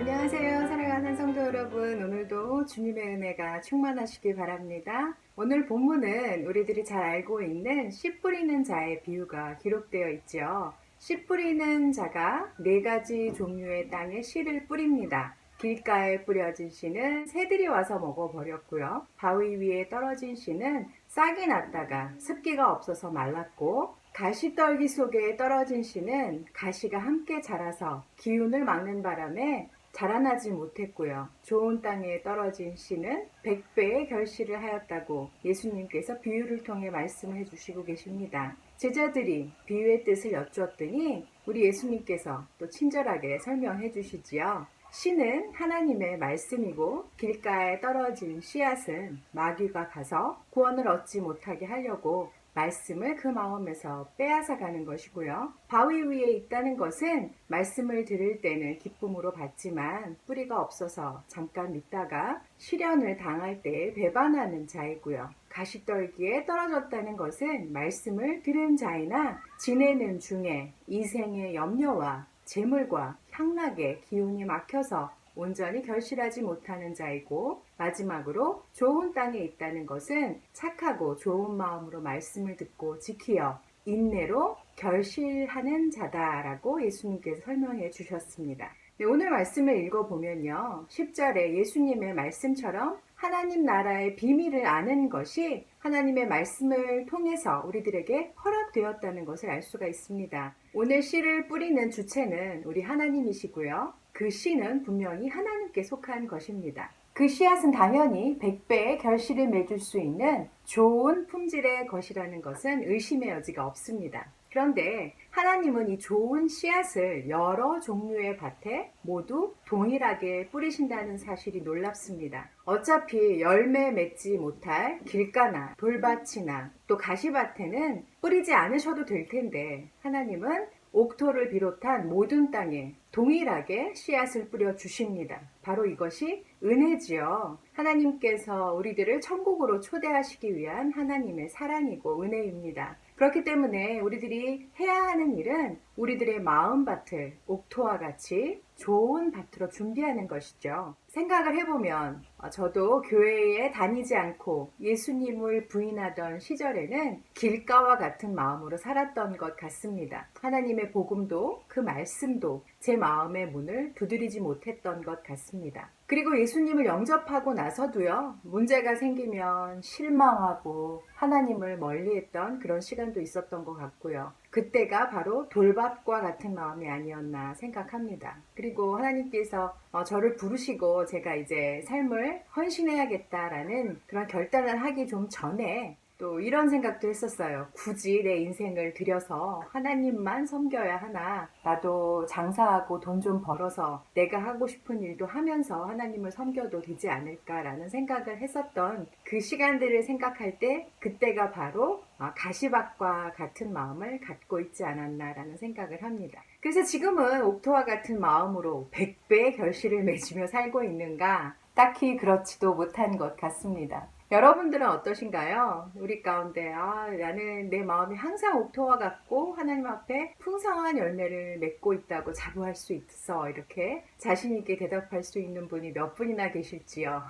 안녕하세요. 사랑하는 성도 여러분. 오늘도 주님의 은혜가 충만하시길 바랍니다. 오늘 본문은 우리들이 잘 알고 있는 씨 뿌리는 자의 비유가 기록되어 있죠. 씨 뿌리는 자가 4가지 종류의 땅에 씨를 뿌립니다. 길가에 뿌려진 씨는 새들이 와서 먹어버렸고요. 바위 위에 떨어진 씨는 싹이 났다가 습기가 없어서 말랐고, 가시떨기 속에 떨어진 씨는 가시가 함께 자라서 기운을 막는 바람에 자라나지 못했고요. 좋은 땅에 떨어진 씨는 100배의 결실을 하였다고 예수님께서 비유를 통해 말씀해 주시고 계십니다. 제자들이 비유의 뜻을 여쭈었더니 우리 예수님께서 또 친절하게 설명해 주시지요. 씨는 하나님의 말씀이고 길가에 떨어진 씨앗은 마귀가 가서 구원을 얻지 못하게 하려고 말씀을 그 마음에서 빼앗아 가는 것이고요. 바위 위에 있다는 것은 말씀을 들을 때는 기쁨으로 받지만 뿌리가 없어서 잠깐 믿다가 시련을 당할 때 배반하는 자이고요. 가시떨기에 떨어졌다는 것은 말씀을 들은 자이나 지내는 중에 이생의 염려와 재물과 향락에 기운이 막혀서 온전히 결실하지 못하는 자이고, 마지막으로 좋은 땅에 있다는 것은 착하고 좋은 마음으로 말씀을 듣고 지키어 인내로 결실하는 자다라고 예수님께서 설명해 주셨습니다. 네, 오늘 말씀을 읽어보면요, 10절에 예수님의 말씀처럼 하나님 나라의 비밀을 아는 것이 하나님의 말씀을 통해서 우리들에게 허락되었다는 것을 알 수가 있습니다. 오늘 씨를 뿌리는 주체는 우리 하나님이시고요. 그 씨는 분명히 하나님께 속한 것입니다. 그 씨앗은 당연히 100배의 결실을 맺을 수 있는 좋은 품질의 것이라는 것은 의심의 여지가 없습니다. 그런데 하나님은 이 좋은 씨앗을 여러 종류의 밭에 모두 동일하게 뿌리신다는 사실이 놀랍습니다. 어차피 열매 맺지 못할 길가나 돌밭이나 또 가시밭에는 뿌리지 않으셔도 될 텐데, 하나님은 옥토를 비롯한 모든 땅에 동일하게 씨앗을 뿌려 주십니다. 바로 이것이 은혜지요. 하나님께서 우리들을 천국으로 초대하시기 위한 하나님의 사랑이고 은혜입니다. 그렇기 때문에 우리들이 해야 하는 일은 우리들의 마음밭을 옥토와 같이 좋은 밭으로 준비하는 것이죠. 생각을 해보면 저도 교회에 다니지 않고 예수님을 부인하던 시절에는 길가와 같은 마음으로 살았던 것 같습니다. 하나님의 복음도 그 말씀도 제 마음의 문을 두드리지 못했던 것 같습니다. 그리고 예수님을 영접하고 나서도요, 문제가 생기면 실망하고 하나님을 멀리했던 그런 시간도 있었던 것 같고요. 그때가 바로 돌밭과 같은 마음이 아니었나 생각합니다. 그리고 하나님께서 저를 부르시고 제가 이제 삶을 헌신해야겠다라는 그런 결단을 하기 좀 전에 또 이런 생각도 했었어요. 굳이 내 인생을 들여서 하나님만 섬겨야 하나? 나도 장사하고 돈 좀 벌어서 내가 하고 싶은 일도 하면서 하나님을 섬겨도 되지 않을까라는 생각을 했었던 그 시간들을 생각할 때 그때가 바로 가시밭과 같은 마음을 갖고 있지 않았나라는 생각을 합니다. 그래서 지금은 옥토와 같은 마음으로 100배의 결실을 맺으며 살고 있는가? 딱히 그렇지도 못한 것 같습니다. 여러분들은 어떠신가요? 우리 가운데 나는 내 마음이 항상 옥토와 같고 하나님 앞에 풍성한 열매를 맺고 있다고 자부할 수 있어, 이렇게 자신 있게 대답할 수 있는 분이 몇 분이나 계실지요.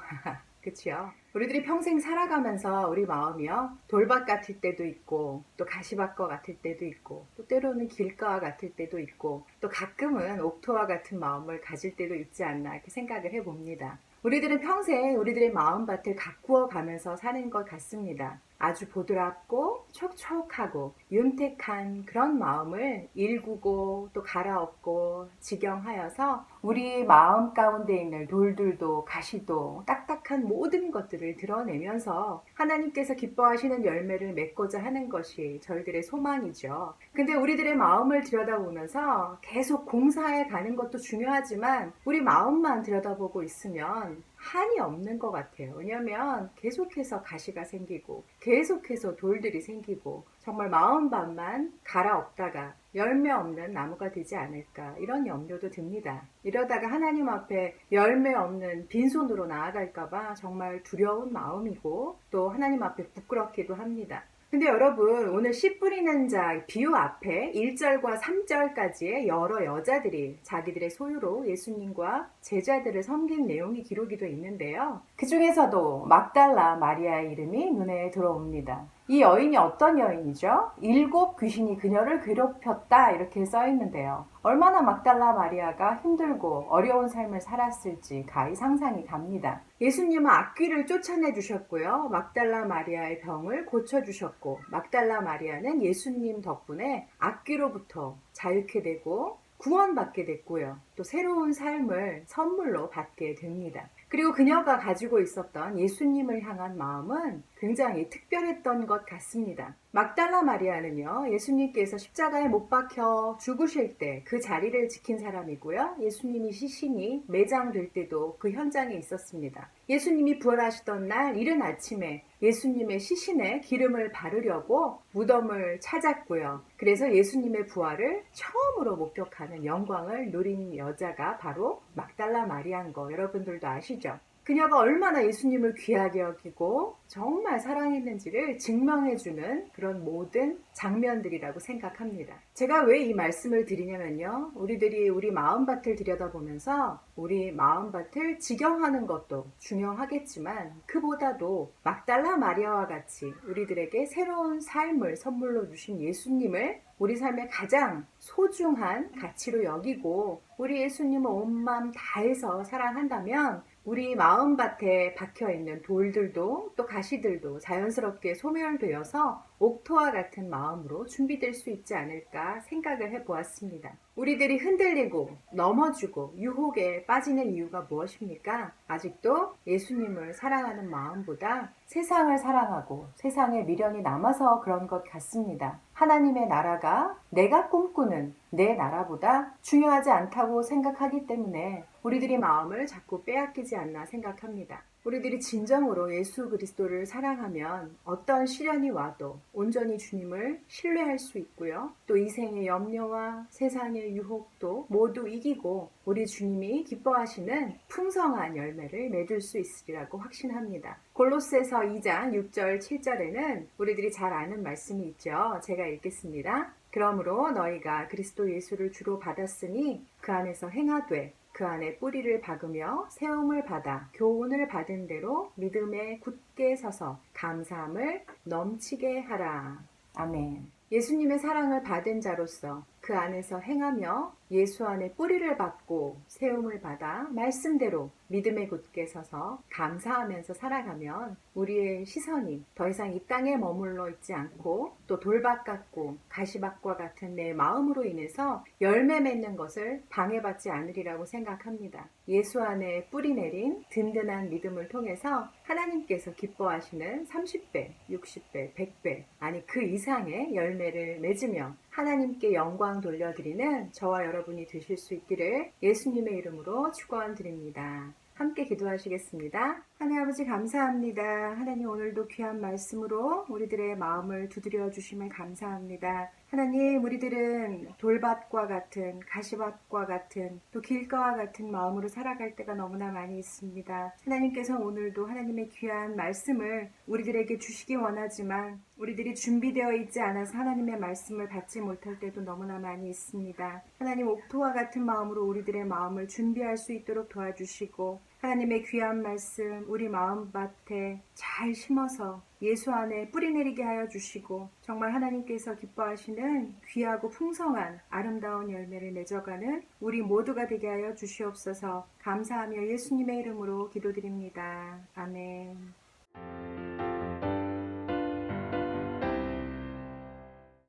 그치요? 우리들이 평생 살아가면서 우리 마음이요, 돌밭 같을 때도 있고 또 가시밭과 같을 때도 있고 또 때로는 길가와 같을 때도 있고 또 가끔은 옥토와 같은 마음을 가질 때도 있지 않나, 이렇게 생각을 해봅니다. 우리들은 평생 우리들의 마음밭을 가꾸어 가면서 사는 것 같습니다. 아주 보드랍고 촉촉하고 윤택한 그런 마음을 일구고 또 갈아엎고 직영하여서 우리 마음 가운데 있는 돌들도 가시도 딱딱한 모든 것들을 드러내면서 하나님께서 기뻐하시는 열매를 맺고자 하는 것이 저희들의 소망이죠. 근데 우리들의 마음을 들여다보면서 계속 공사해 가는 것도 중요하지만 우리 마음만 들여다보고 있으면 한이 없는 것 같아요. 왜냐하면 계속해서 가시가 생기고 계속해서 돌들이 생기고 정말 마음밭만 갈아엎다가 열매 없는 나무가 되지 않을까, 이런 염려도 듭니다. 이러다가 하나님 앞에 열매 없는 빈손으로 나아갈까봐 정말 두려운 마음이고 또 하나님 앞에 부끄럽기도 합니다. 근데 여러분, 오늘 씨 뿌리는 자 비유 앞에 1절과 3절까지의 여러 여자들이 자기들의 소유로 예수님과 제자들을 섬긴 내용이 기록이 되어 있는데요. 그 중에서도 막달라 마리아의 이름이 눈에 들어옵니다. 이 여인이 어떤 여인이죠? 7 귀신이 그녀를 괴롭혔다 이렇게 써 있는데요. 얼마나 막달라 마리아가 힘들고 어려운 삶을 살았을지 가히 상상이 갑니다. 예수님은 악귀를 쫓아내 주셨고요. 막달라 마리아의 병을 고쳐주셨고, 막달라 마리아는 예수님 덕분에 악귀로부터 자유케 되고 구원받게 됐고요. 또 새로운 삶을 선물로 받게 됩니다. 그리고 그녀가 가지고 있었던 예수님을 향한 마음은 굉장히 특별했던 것 같습니다. 막달라 마리아는요, 예수님께서 십자가에 못 박혀 죽으실 때 그 자리를 지킨 사람이고요. 예수님이 시신이 매장될 때도 그 현장에 있었습니다. 예수님이 부활하시던 날 이른 아침에 예수님의 시신에 기름을 바르려고 무덤을 찾았고요. 그래서 예수님의 부활을 처음으로 목격하는 영광을 누린 여자가 바로 막달라 마리아인 거 여러분들도 아시죠? 그녀가 얼마나 예수님을 귀하게 여기고 정말 사랑했는지를 증명해주는 그런 모든 장면들이라고 생각합니다. 제가 왜 이 말씀을 드리냐면요. 우리들이 우리 마음밭을 들여다보면서 우리 마음밭을 직영하는 것도 중요하겠지만 그보다도 막달라 마리아와 같이 우리들에게 새로운 삶을 선물로 주신 예수님을 우리 삶의 가장 소중한 가치로 여기고 우리 예수님을 온 마음 다해서 사랑한다면 우리 마음밭에 박혀있는 돌들도 또 가시들도 자연스럽게 소멸되어서 옥토와 같은 마음으로 준비될 수 있지 않을까 생각을 해보았습니다. 우리들이 흔들리고 넘어지고 유혹에 빠지는 이유가 무엇입니까? 아직도 예수님을 사랑하는 마음보다 세상을 사랑하고 세상에 미련이 남아서 그런 것 같습니다. 하나님의 나라가 내가 꿈꾸는 내 나라보다 중요하지 않다고 생각하기 때문에 우리들이 마음을 자꾸 빼앗기지 않나 생각합니다. 우리들이 진정으로 예수 그리스도를 사랑하면 어떤 시련이 와도 온전히 주님을 신뢰할 수 있고요. 또 이 생의 염려와 세상의 유혹도 모두 이기고 우리 주님이 기뻐하시는 풍성한 열매를 맺을 수 있으리라고 확신합니다. 골로새서 2장 6절 7절에는 우리들이 잘 아는 말씀이 있죠. 제가 읽겠습니다. 그러므로 너희가 그리스도 예수를 주로 받았으니 그 안에서 행하되 그 안에 뿌리를 박으며 세움을 받아 교훈을 받은 대로 믿음에 굳게 서서 감사함을 넘치게 하라. 아멘. 예수님의 사랑을 받은 자로서 그 안에서 행하며 예수 안에 뿌리를 받고 세움을 받아 말씀대로 믿음에 굳게 서서 감사하면서 살아가면 우리의 시선이 더 이상 이 땅에 머물러 있지 않고 또 돌밭 같고 가시밭과 같은 내 마음으로 인해서 열매 맺는 것을 방해받지 않으리라고 생각합니다. 예수 안에 뿌리 내린 든든한 믿음을 통해서 하나님께서 기뻐하시는 30배, 60배, 100배 아니 그 이상의 열매를 맺으며 하나님께 영광 돌려드리는 저와 여러분이 되실 수 있기를 예수님의 이름으로 축원드립니다. 함께 기도하시겠습니다. 하나님 아버지 감사합니다. 하나님 오늘도 귀한 말씀으로 우리들의 마음을 두드려 주심을 감사합니다. 하나님 우리들은 돌밭과 같은 가시밭과 같은 또 길가와 같은 마음으로 살아갈 때가 너무나 많이 있습니다. 하나님께서 오늘도 하나님의 귀한 말씀을 우리들에게 주시기 원하지만 우리들이 준비되어 있지 않아서 하나님의 말씀을 받지 못할 때도 너무나 많이 있습니다. 하나님 옥토와 같은 마음으로 우리들의 마음을 준비할 수 있도록 도와주시고 하나님의 귀한 말씀 우리 마음밭에 잘 심어서 예수 안에 뿌리 내리게 하여 주시고 정말 하나님께서 기뻐하시는 귀하고 풍성한 아름다운 열매를 맺어가는 우리 모두가 되게 하여 주시옵소서. 감사하며 예수님의 이름으로 기도드립니다. 아멘.